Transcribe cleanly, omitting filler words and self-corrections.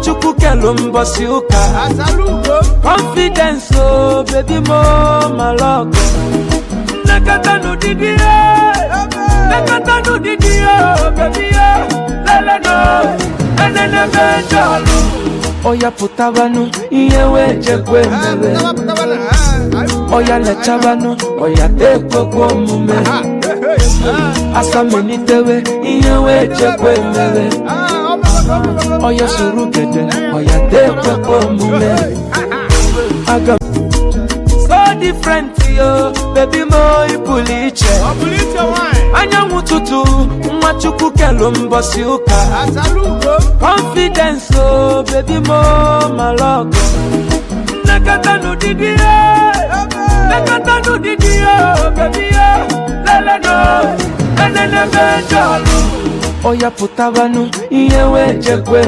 Nwachukwu kelumbo si uka. Confidence oh baby mo maloko. Nakata no didi nakata no didi baby lele no enene benjalo. Oya putabanu iyewe jekwe mebe. Oya lechabanu oya tekwe kwa mume. Asa menitewe iyewe jekwe mebe. Oya surugede oya tekwe kwa mume. Aga so different yo baby mo ipuliche. Anya mututu Nwachukwu kelumbo si uka. Confidence oh baby mo maloko. Nakata no didi baby lele no enene benjalo. Oya putabanu iyewe jekwe